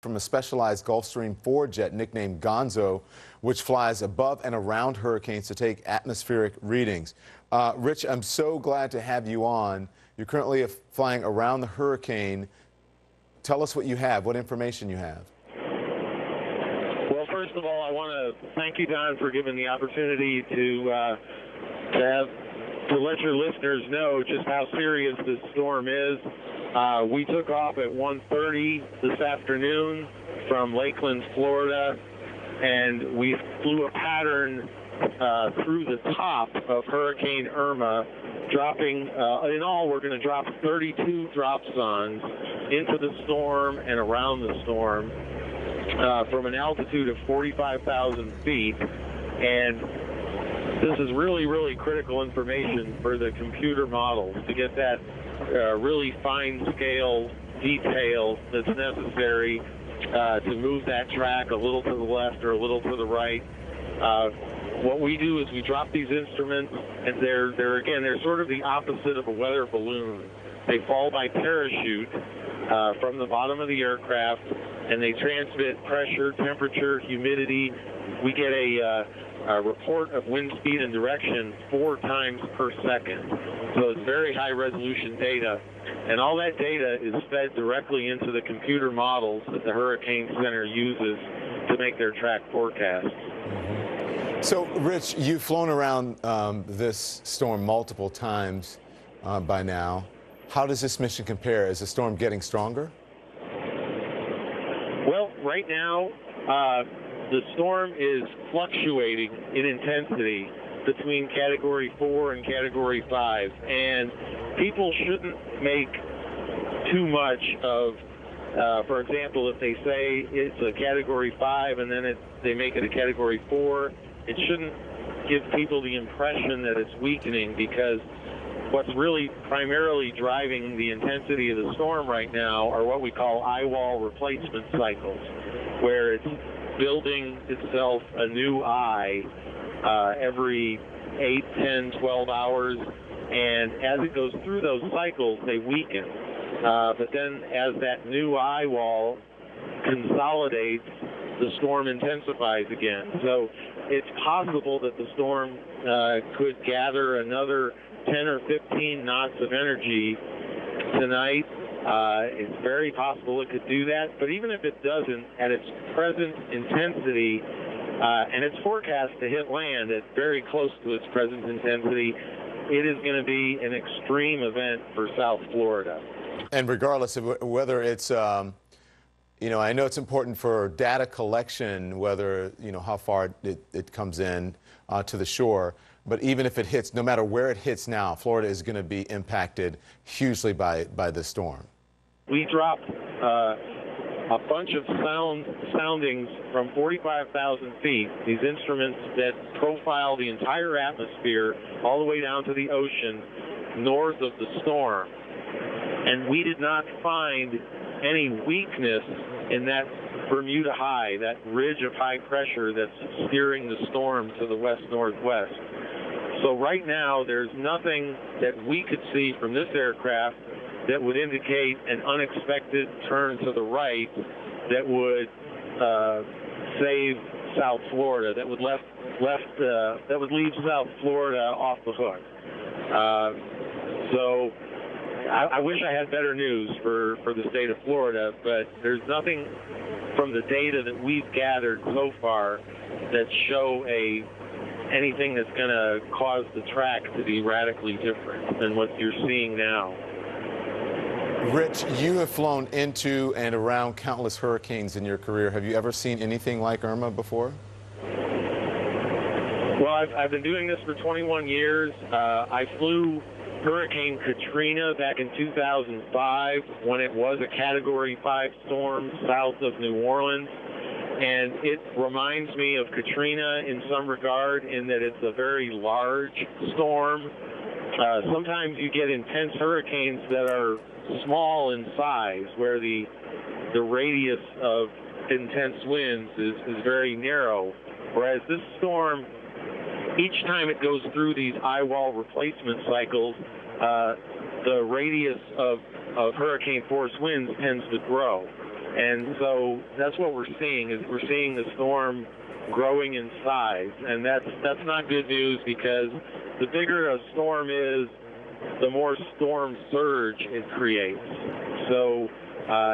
from a specialized Gulfstream 4 jet nicknamed Gonzo, which flies above and around hurricanes to take atmospheric readings. Rich, I'm so glad to have you on. You're currently flying around the hurricane. Tell us what you have, what information you have. Well, first of all, I want to thank you, Don, for giving the opportunity to let your listeners know just how serious this storm is. We took off at 1:30 this afternoon from Lakeland, Florida, and we flew a pattern through the top of Hurricane Irma, dropping, in all, we're going to drop 32 drop zones into the storm and around the storm from an altitude of 45,000 feet. And this is really, really critical information for the computer models to get that really fine-scale detail that's necessary to move that track a little to the left or a little to the right. What we do is we drop these instruments, and they're sort of the opposite of a weather balloon. They fall by parachute from the bottom of the aircraft, and they transmit pressure, temperature, humidity. We get a report of wind speed and direction 4 times per second. So it's very high resolution data. And all that data is fed directly into the computer models that the Hurricane Center uses to make their track forecasts. So, Rich, you've flown around this storm multiple times by now. How does this mission compare? Is the storm getting stronger? Well, right now, the storm is fluctuating in intensity between Category 4 and Category 5, and people shouldn't make too much of, for example, if they say it's a Category 5 and then they make it a Category 4, it shouldn't give people the impression that it's weakening, because what's really primarily driving the intensity of the storm right now are what we call eye wall replacement cycles, where it's building itself a new eye every 8, 10, 12 hours, and as it goes through those cycles, they weaken. But then as that new eye wall consolidates, the storm intensifies again. So it's possible that the storm could gather another 10 or 15 knots of energy tonight. It's very possible it could do that, but even if it doesn't, at its present intensity, and it's forecast to hit land at very close to its present intensity, it is going to be an extreme event for South Florida. And regardless of whether it's, I know it's important for data collection, whether, how far it comes in to the shore, but even if it hits, no matter where it hits now, Florida is going to be impacted hugely by this storm. We dropped a bunch of soundings from 45,000 feet, these instruments that profile the entire atmosphere all the way down to the ocean north of the storm. And we did not find any weakness in that Bermuda high, that ridge of high pressure that's steering the storm to the west-northwest. So right now, there's nothing that we could see from this aircraft that would indicate an unexpected turn to the right that would save South Florida, that would leave South Florida off the hook. So I wish I had better news for the state of Florida, but there's nothing from the data that we've gathered so far that show anything that's going to cause the track to be radically different than what you're seeing now. Rich, you have flown into and around countless hurricanes in your career. Have you ever seen anything like Irma before? Well, I've been doing this for 21 years. I flew Hurricane Katrina back in 2005 when it was a Category 5 storm south of New Orleans. And it reminds me of Katrina in some regard in that it's a very large storm. Sometimes you get intense hurricanes that are small in size, where the radius of intense winds is very narrow. Whereas this storm, each time it goes through these eye wall replacement cycles, the radius of hurricane force winds tends to grow. And so that's what we're seeing, is we're seeing the storm growing in size. And that's not good news, because the bigger a storm is, the more storm surge it creates. So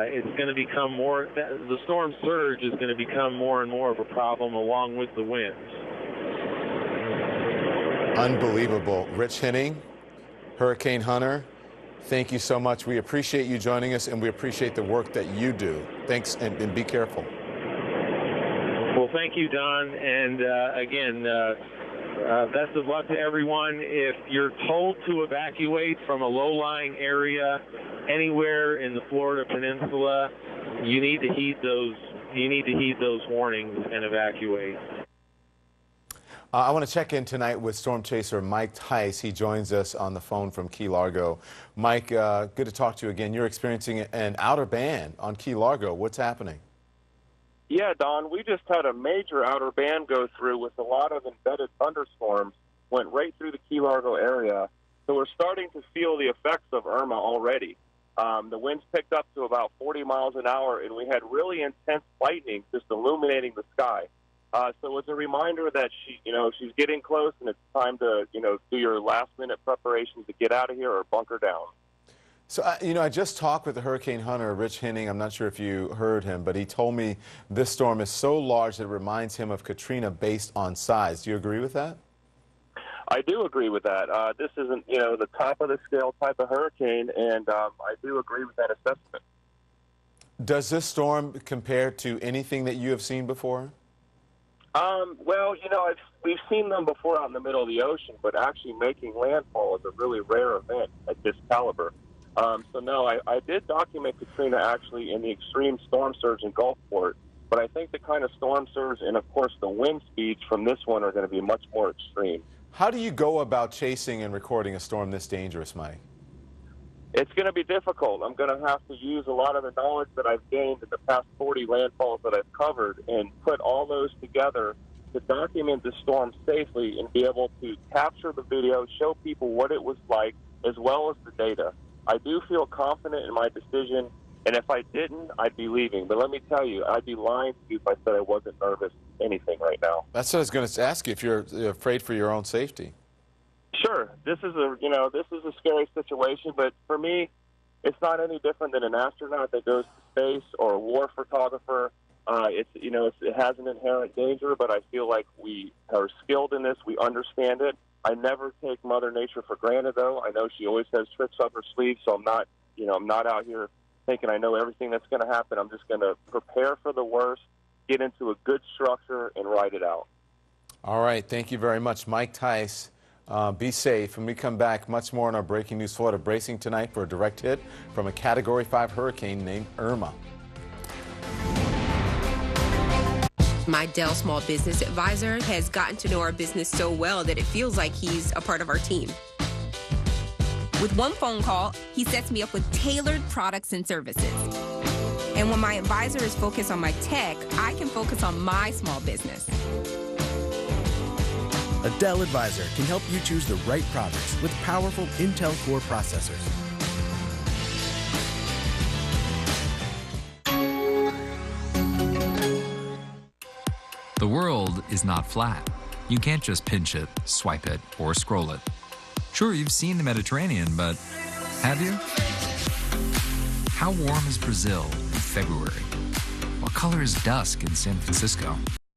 it's going to become more, the storm surge is going to become more and more of a problem along with the winds. Unbelievable. Rich Henning, hurricane hunter, thank you so much. We appreciate you joining us, and we appreciate the work that you do. Thanks, and be careful. Well, thank you, Don. And again, best of luck to everyone. If you're told to evacuate from a low-lying area anywhere in the Florida Peninsula, you need to heed those. You need to heed those warnings and evacuate. I want to check in tonight with storm chaser Mike Tice. He joins us on the phone from Key Largo. Mike, good to talk to you again. You're experiencing an outer band on Key Largo. What's happening? Yeah, Don, we just had a major outer band go through with a lot of embedded thunderstorms, went right through the Key Largo area. So we're starting to feel the effects of Irma already. The winds picked up to about 40 miles an hour, and we had really intense lightning just illuminating the sky. So it's a reminder that she's getting close, and it's time to, do your last-minute preparations to get out of here or bunker down. So, I just talked with the hurricane hunter, Rich Henning. I'm not sure if you heard him, but he told me this storm is so large that it reminds him of Katrina based on size. Do you agree with that? I do agree with that. This isn't, the top of the scale type of hurricane, and I do agree with that assessment. Does this storm compare to anything that you have seen before? Well, we've seen them before out in the middle of the ocean, but actually making landfall is a really rare event at this caliber. So no, I did document Katrina actually in the extreme storm surge in Gulfport, but I think the kind of storm surge and, of course, the wind speeds from this one are going to be much more extreme. How do you go about chasing and recording a storm this dangerous, Mike? It's going to be difficult. I'm going to have to use a lot of the knowledge that I've gained in the past 40 landfalls that I've covered and put all those together to document the storm safely and be able to capture the video, show people what it was like, as well as the data. I do feel confident in my decision, and if I didn't, I'd be leaving. But let me tell you, I'd be lying to you if I said I wasn't nervous anything right now. That's what I was going to ask you, if you're afraid for your own safety. Sure, this is a scary situation, but for me, it's not any different than an astronaut that goes to space or a war photographer. It has an inherent danger, but I feel like we are skilled in this. We understand it. I never take Mother Nature for granted, though. I know she always has tricks up her sleeve, so I'm not out here thinking I know everything that's going to happen. I'm just going to prepare for the worst, get into a good structure, and ride it out. All right, thank you very much, Mike Tice. Be safe. When we come back, much more on our Breaking News Florida, bracing tonight for a direct hit from a Category 5 hurricane named Irma. My Dell Small Business Advisor has gotten to know our business so well that it feels like he's a part of our team. With one phone call, he sets me up with tailored products and services. And when my advisor is focused on my tech, I can focus on my small business. A Dell Advisor can help you choose the right products with powerful Intel Core processors. The world is not flat. You can't just pinch it, swipe it, or scroll it. Sure, you've seen the Mediterranean, but have you? How warm is Brazil in February? What color is dusk in San Francisco?